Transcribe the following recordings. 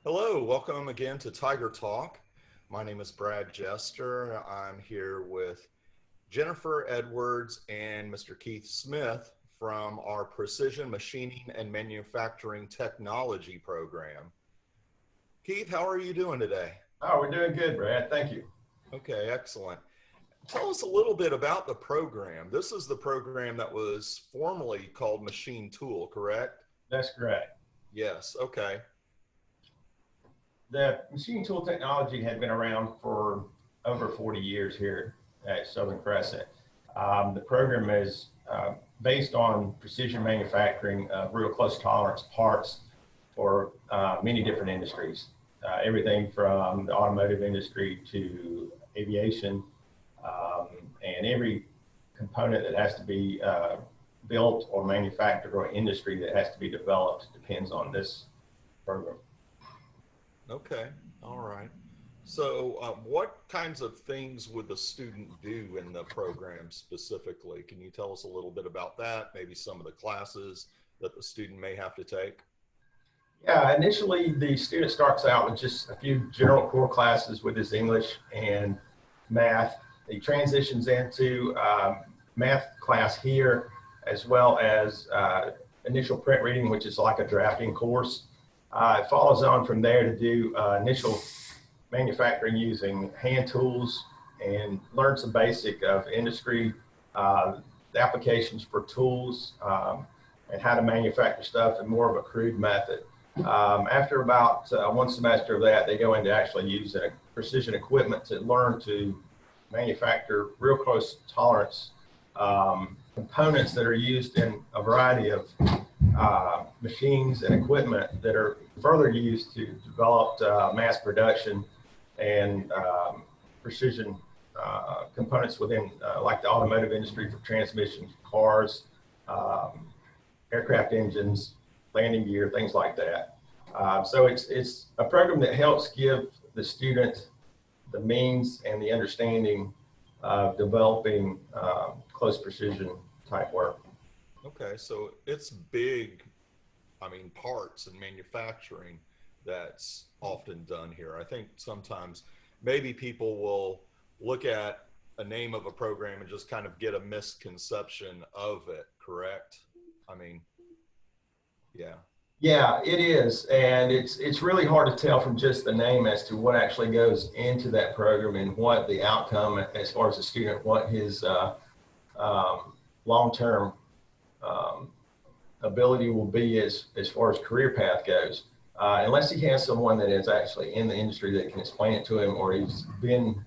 Hello, welcome again to Tiger Talk. My name is Brad Jester. I'm here with Jennifer Edwards and Mr. Keith Smith from our Precision Machining and Manufacturing Technology program. Keith, how are you doing today? Oh, we're doing good, Brad. Thank you. Okay, excellent. Tell us a little bit about the program. This is the program that was formerly called Machine Tool, correct? That's correct. Yes, okay. The machine tool technology had been around for over 40 years here at Southern Crescent. The program is based on precision manufacturing of real close tolerance parts for many different industries. Everything from the automotive industry to aviation, and every component that has to be built or manufactured or industry that has to be developed depends on this program. Okay, all right. So what kinds of things would the student do in the program specifically? Can you tell us a little bit about that? Maybe some of the classes that the student may have to take? Yeah, initially the student starts out with just a few general core classes with his English and math. He transitions into math class here, as well as initial print reading, which is like a drafting course. It follows on from there to do initial manufacturing using hand tools and learn some basic of industry, the applications for tools, and how to manufacture stuff in more of a crude method. After about one semester of that, they go into actually using precision equipment to learn to manufacture real close tolerance components that are used in a variety of machines and equipment that are further used to develop mass production and precision components within like the automotive industry for transmissions, cars, aircraft engines, landing gear, things like that. So it's a program that helps give the student the means and the understanding of developing close precision type work. Okay, so it's big, parts and manufacturing that's often done here. I think sometimes maybe people will look at a name of a program and just kind of get a misconception of it, correct? Yeah. Yeah, it is, and it's really hard to tell from just the name as to what actually goes into that program and what the outcome, as far as the student, what his long-term ability will be as far as career path goes. Unless he has someone that is actually in the industry that can explain it to him, or he's been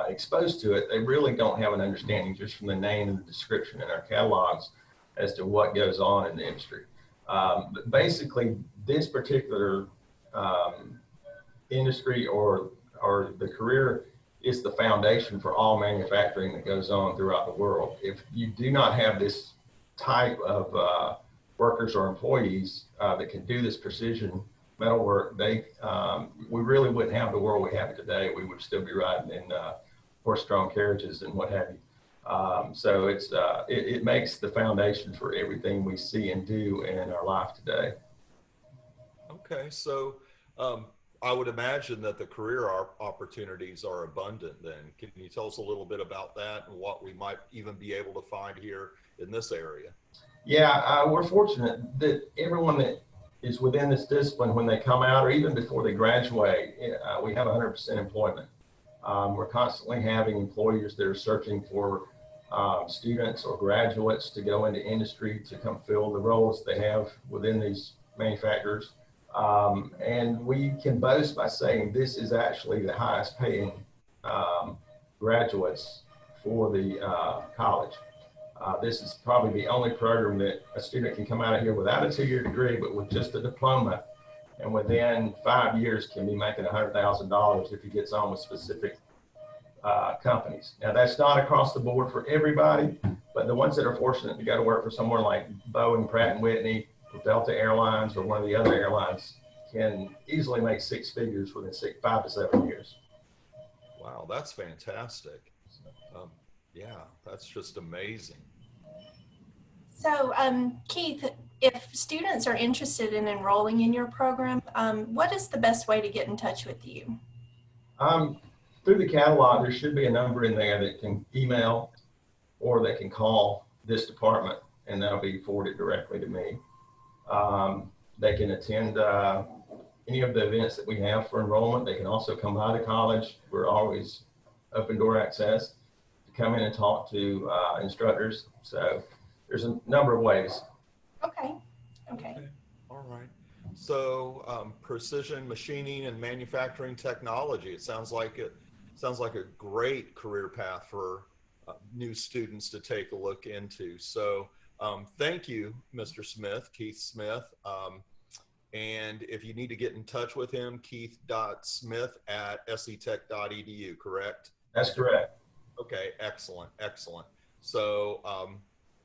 exposed to it, they really don't have an understanding just from the name and the description in our catalogs as to what goes on in the industry. But basically, this particular industry or the career is the foundation for all manufacturing that goes on throughout the world. If you do not have this type of workers or employees that can do this precision metal work, we really wouldn't have the world we have today. We would still be riding in horse-drawn carriages and what have you. So it makes the foundation for everything we see and do in our life today. Okay, so I would imagine that the career opportunities are abundant then. Can you tell us a little bit about that and what we might even be able to find here in this area? Yeah, we're fortunate that everyone that is within this discipline, when they come out or even before they graduate, we have 100% employment. We're constantly having employers that are searching for students or graduates to go into industry to come fill the roles they have within these manufacturers. And we can boast by saying this is actually the highest paying graduates for the college. This is probably the only program that a student can come out of here without a 2-year degree, but with just a diploma, and within 5 years can be making $100,000 if he gets on with specific companies. Now, that's not across the board for everybody, but the ones that are fortunate to go to work for somewhere like Boeing, Pratt & Whitney, Delta Airlines, or one of the other airlines can easily make 6 figures within 5 to 7 years. Wow, that's fantastic. Yeah, that's just amazing. So, Keith, if students are interested in enrolling in your program, what is the best way to get in touch with you? Through the catalog, there should be a number in there that can email or they can call this department and that'll be forwarded directly to me. They can attend any of the events that we have for enrollment. They can also come by the college. We're always open door access to come in and talk to instructors. So there's a number of ways. Okay. Okay. All right. So precision machining and manufacturing technology. It sounds like a great career path for new students to take a look into. So thank you, Mr. Smith, Keith Smith. And if you need to get in touch with him, keith.smith@sctech.edu, correct? That's correct. Okay, excellent, excellent. So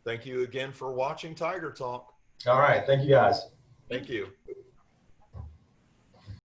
thank you again for watching Tiger Talk. All right. Thank you, guys. Thank you.